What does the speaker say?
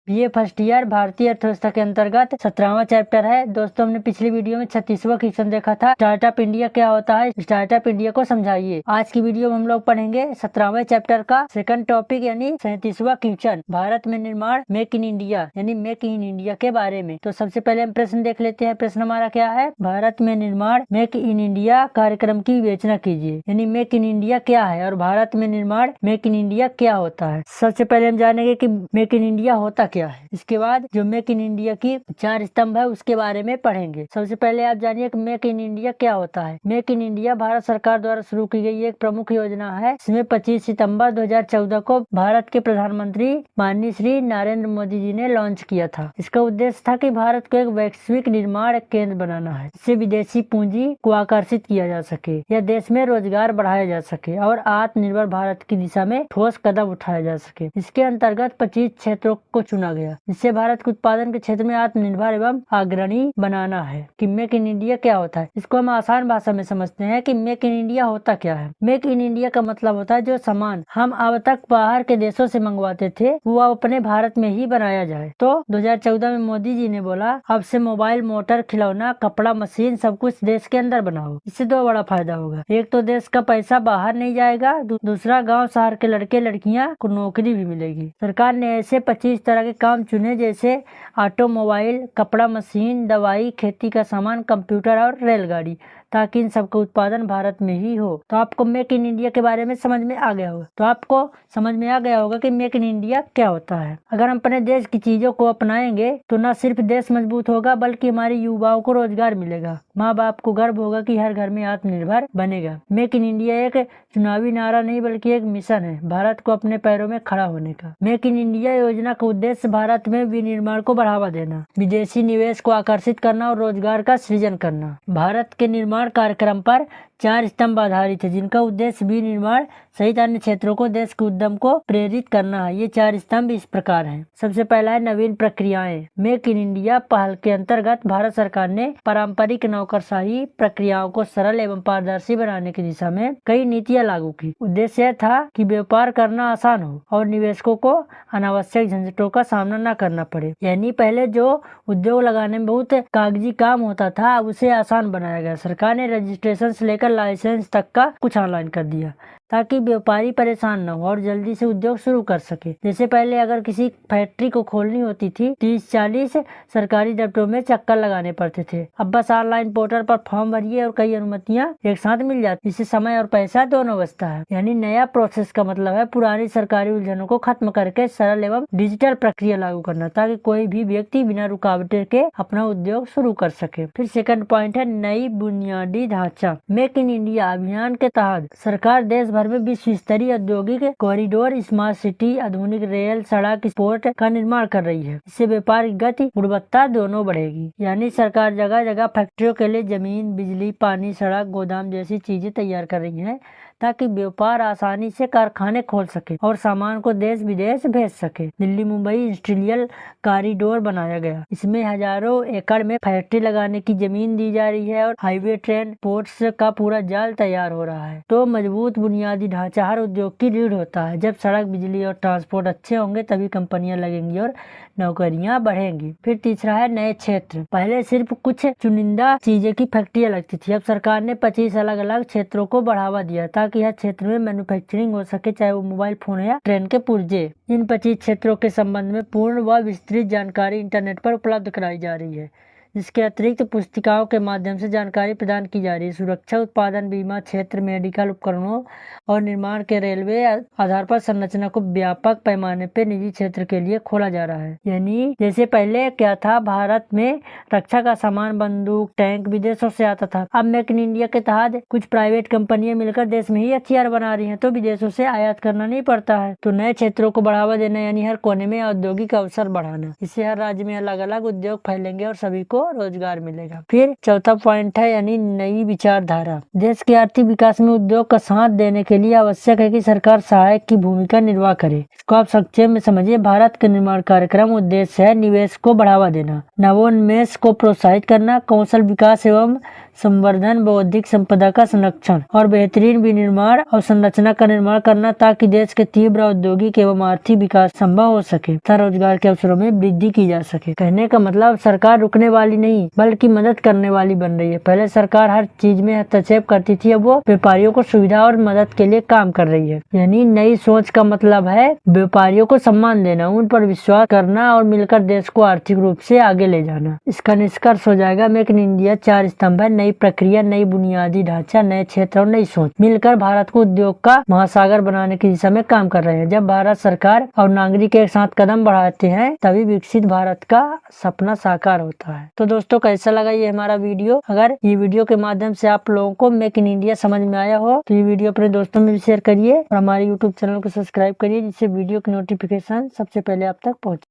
BA first year भारतीय अर्थव्यवस्था के अंतर्गत 17वां चैप्टर है। दोस्तों, हमने पिछली वीडियो में 36वां क्वेश्चन देखा था, स्टार्टअप इंडिया क्या होता है, स्टार्टअप इंडिया को समझाइए। आज की वीडियो में हम लोग पढ़ेंगे 17वें चैप्टर का सेकंड टॉपिक यानी 37वां क्वेश्चन, भारत में निर्माण मेक इन इंडिया यानी मेक इन इंडिया के बारे में। तो सबसे पहले हम प्रश्न देख लेते हैं। प्रश्न हमारा क्या है, भारत में निर्माण मेक इन इंडिया कार्यक्रम की विवेचना कीजिए। यानी मेक इन इंडिया क्या है और भारत में निर्माण मेक इन इंडिया क्या होता है। सबसे पहले हम जानेंगे कि मेक इन इंडिया होता क्या है। इसके बाद जो मेक इन इंडिया की 4 स्तंभ है उसके बारे में पढ़ेंगे। सबसे पहले आप जानिए कि मेक इन इंडिया क्या होता है। मेक इन इंडिया भारत सरकार द्वारा शुरू की गई एक प्रमुख योजना है। इसमें 25 सितंबर 2014 को भारत के प्रधानमंत्री माननीय श्री नरेंद्र मोदी जी ने लॉन्च किया था। इसका उद्देश्य था कि भारत को एक वैश्विक निर्माण केंद्र बनाना है, इससे विदेशी पूंजी को आकर्षित किया जा सके या देश में रोजगार बढ़ाया जा सके और आत्मनिर्भर भारत की दिशा में ठोस कदम उठाया जा सके। इसके अंतर्गत 25 क्षेत्रों को चुना गया, जिससे भारत को उत्पादन के क्षेत्र में आत्मनिर्भर एवं अग्रणी बनाना है। कि मेक इन इंडिया क्या होता है, इसको हम आसान भाषा में समझते हैं कि मेक इन इंडिया होता क्या है। मेक इन इंडिया का मतलब होता है जो सामान हम अब तक बाहर के देशों से मंगवाते थे वो अब अपने भारत में ही बनाया जाए। तो 2014 में मोदी जी ने बोला अब से मोबाइल, मोटर, खिलौना, कपड़ा, मशीन सब कुछ देश के अंदर बनाओ। इससे 2 बड़ा फायदा होगा। एक तो देश का पैसा बाहर नहीं जाएगा, दूसरा गाँव शहर के लड़के लड़कियाँ को नौकरी भी मिलेगी। सरकार ने ऐसे 25 तरह के काम चुने जैसे ऑटोमोबाइल, कपड़ा, मशीन, दवाई, खेती का सामान, कंप्यूटर और रेलगाड़ी, ताकि इन सबका उत्पादन भारत में ही हो। तो आपको मेक इन इंडिया के बारे में समझ में आ गया होगा। तो आपको समझ में आ गया होगा कि मेक इन इंडिया क्या होता है। अगर हम अपने देश की चीजों को अपनाएंगे तो न सिर्फ देश मजबूत होगा बल्कि हमारे युवाओं को रोजगार मिलेगा। माँ बाप को गर्व होगा कि हर घर में आत्मनिर्भर बनेगा। मेक इन इंडिया एक चुनावी नारा नहीं बल्कि एक मिशन है भारत को अपने पैरों में खड़ा होने का। मेक इन इंडिया योजना का उद्देश्य भारत में विनिर्माण को बढ़ावा देना, विदेशी निवेश को आकर्षित करना और रोजगार का सृजन करना। भारत के निर्माण कार्यक्रम पर 4 स्तंभ आधारित है, जिनका उद्देश्य विनिर्माण सहित अन्य क्षेत्रों को देश के उद्यम को प्रेरित करना है। ये 4 स्तंभ इस प्रकार हैं। सबसे पहला है नवीन प्रक्रियाएं। मेक इन इंडिया पहल के अंतर्गत भारत सरकार ने पारंपरिक नौकरशाही प्रक्रियाओं को सरल एवं पारदर्शी बनाने की दिशा में कई नीतियां लागू की। उद्देश्य यह था कि व्यापार करना आसान हो और निवेशकों को अनावश्यक झंझटों का सामना न करना पड़े। यानी पहले जो उद्योग लगाने में बहुत कागजी काम होता था उसे आसान बनाया गया। सरकार ने रजिस्ट्रेशन से लेकर लाइसेंस तक का कुछ ऑनलाइन कर दिया ताकि व्यापारी परेशान न हो और जल्दी से उद्योग शुरू कर सके। जैसे पहले अगर किसी फैक्ट्री को खोलनी होती थी 30-40 सरकारी दफ्तरों में चक्कर लगाने पड़ते थे। अब बस ऑनलाइन पोर्टल पर फॉर्म भरिए और कई अनुमतियां एक साथ मिल जाती। इससे समय और पैसा दोनों बचता है। यानी नया प्रोसेस का मतलब है पुरानी सरकारी उलझनों को खत्म करके सरल एवं डिजिटल प्रक्रिया लागू करना ताकि कोई भी व्यक्ति बिना रुकावट के अपना उद्योग शुरू कर सके। फिर सेकंड पॉइंट है नई बुनियादी ढांचा। मेक इन इंडिया अभियान के तहत सरकार देश भर में विश्व स्तरीय औद्योगिक कॉरिडोर, स्मार्ट सिटी, आधुनिक रेल, सड़क, पोर्ट का निर्माण कर रही है। इससे व्यापार की गति, गुणवत्ता दोनों बढ़ेगी। यानी सरकार जगह जगह फैक्ट्रियों के लिए जमीन, बिजली, पानी, सड़क, गोदाम जैसी चीजें तैयार कर रही है ताकि व्यापार आसानी से कारखाने खोल सके और सामान को देश विदेश भेज सके। दिल्ली मुंबई इंडस्ट्रियल कॉरिडोर बनाया गया। इसमें हजारों एकड़ में फैक्ट्री लगाने की जमीन दी जा रही है और हाईवे, ट्रेन, पोर्ट्स का पूरा जाल तैयार हो रहा है। तो मजबूत बुनियादी ढांचा हर उद्योग की रीढ़ होता है। जब सड़क, बिजली और ट्रांसपोर्ट अच्छे होंगे तभी कंपनियां लगेंगी और नौकरियां बढ़ेंगी। फिर तीसरा है नए क्षेत्र। पहले सिर्फ कुछ चुनिंदा चीजें की फैक्ट्रियां लगती थी। अब सरकार ने 25 अलग अलग क्षेत्रों को बढ़ावा दिया ताकि हर क्षेत्र में मैन्युफैक्चरिंग हो सके, चाहे वो मोबाइल फोन या ट्रेन के पुर्जे। इन 25 क्षेत्रों के संबंध में पूर्ण व विस्तृत जानकारी इंटरनेट पर उपलब्ध कराई जा रही है। इसके अतिरिक्त पुस्तिकाओं के माध्यम से जानकारी प्रदान की जा रही है। सुरक्षा, उत्पादन, बीमा क्षेत्र, मेडिकल उपकरणों और निर्माण के रेलवे आधार पर संरचना को व्यापक पैमाने पर निजी क्षेत्र के लिए खोला जा रहा है। यानी जैसे पहले क्या था, भारत में रक्षा का सामान, बंदूक, टैंक विदेशों से आता था। अब मेक इन इंडिया के तहत कुछ प्राइवेट कंपनियां मिलकर देश में ही हथियार बना रही हैं, तो विदेशों से आयात करना नहीं पड़ता है। तो नए क्षेत्रों को बढ़ावा देना यानी हर कोने में औद्योगिक अवसर बढ़ाना। इससे हर राज्य में अलग अलग उद्योग फैलेंगे और सभी को रोजगार मिलेगा। फिर चौथा पॉइंट है यानी नई विचारधारा। देश के आर्थिक विकास में उद्योग का साथ देने के लिए आवश्यक है कि सरकार सहायक की भूमिका निर्वाह करे। इसको आप संक्षेप में समझिए। भारत के निर्माण कार्यक्रम उद्देश्य है निवेश को बढ़ावा देना, नवोन्मेष को प्रोत्साहित करना, कौशल विकास एवं संवर्धन, बौद्धिक संपदा का संरक्षण और बेहतरीन विनिर्माण और संरचना का निर्माण करना, ताकि देश के तीव्र औद्योगिक एवं आर्थिक विकास संभव हो सके तथा रोजगार के अवसरों में वृद्धि की जा सके। कहने का मतलब सरकार रुकने वाली नहीं बल्कि मदद करने वाली बन रही है। पहले सरकार हर चीज में हस्तक्षेप करती थी, अब वो व्यापारियों को सुविधा और मदद के लिए काम कर रही है। यानी नई सोच का मतलब है व्यापारियों को सम्मान देना, उन पर विश्वास करना और मिलकर देश को आर्थिक रूप से आगे ले जाना। इसका निष्कर्ष हो जाएगा मेक इन इंडिया 4 स्तंभ है: नई प्रक्रिया, नई बुनियादी ढांचा, नए क्षेत्र और नई सोच। मिलकर भारत को उद्योग का महासागर बनाने की दिशा में काम कर रहे हैं। जब भारत सरकार और नागरिक एक साथ कदम बढ़ाते हैं तभी विकसित भारत का सपना साकार होता है। तो दोस्तों, कैसा लगा ये हमारा वीडियो? अगर ये वीडियो के माध्यम से आप लोगों को मेक इन इंडिया समझ में आया हो तो ये वीडियो अपने दोस्तों में भी शेयर करिए और हमारे यूट्यूब चैनल को सब्सक्राइब करिए, जिससे वीडियो की नोटिफिकेशन सबसे पहले आप तक पहुंचे।